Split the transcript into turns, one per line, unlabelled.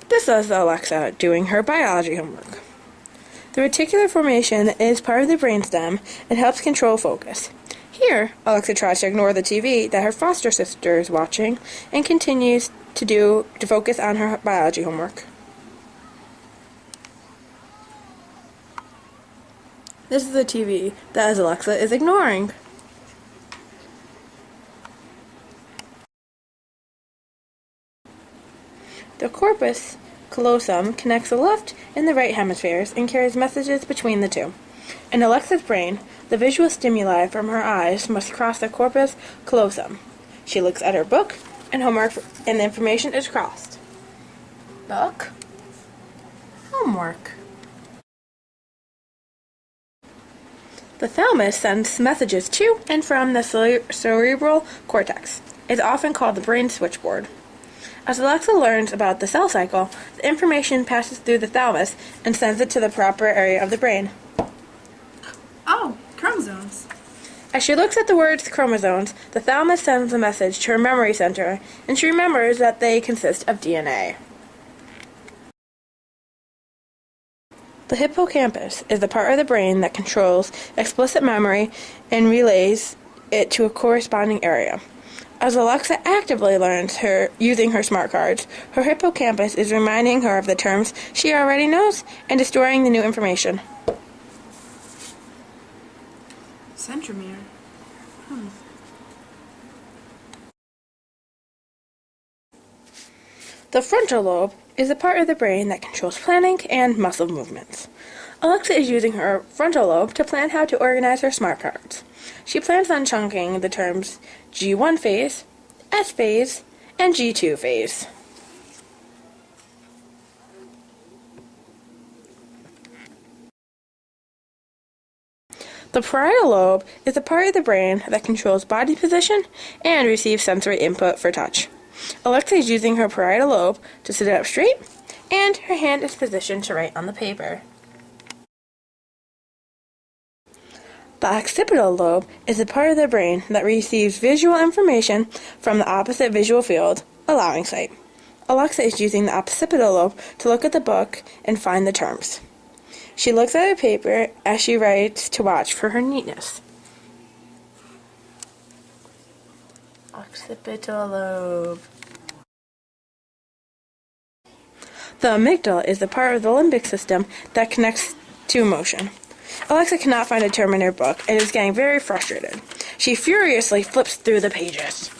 This is Alexa doing her biology homework. The reticular formation is part of the brainstem and helps control focus. Here, Alexa tries to ignore the TV that her foster sister is watching and continues to focus on her biology homework. This is the TV that Alexa is ignoring. The corpus callosum connects the left and the right hemispheres and carries messages between the two. In Alexa's brain, the visual stimuli from her eyes must cross the corpus callosum. She looks at her book and homework, and the information is crossed. Book. Homework. The thalamus sends messages to and from the cerebral cortex. It's often called the brain switchboard. As Alexa learns about the cell cycle, the information passes through the thalamus and sends it to the proper area of the brain.
Oh, chromosomes.
As she looks at the words chromosomes, the thalamus sends a message to her memory center, and she remembers that they consist of DNA. The hippocampus is the part of the brain that controls explicit memory and relays it to a corresponding area. As Alexa actively learns using her smart cards, her hippocampus is reminding her of the terms she already knows and is storing the new information.
Centromere.
The frontal lobe is the part of the brain that controls planning and muscle movements. Alexa is using her frontal lobe to plan how to organize her smart cards. She plans on chunking the terms G1 phase, S phase, and G2 phase. The parietal lobe is the part of the brain that controls body position and receives sensory input for touch. Alexa is using her parietal lobe to sit up straight, and her hand is positioned to write on the paper. The occipital lobe is the part of the brain that receives visual information from the opposite visual field, allowing sight. Alexa is using the occipital lobe to look at the book and find the terms. She looks at her paper as she writes to watch for her neatness. Occipital lobe. The amygdala is the part of the limbic system that connects to emotion. Alexa cannot find a term in her book and is getting very frustrated. She furiously flips through the pages.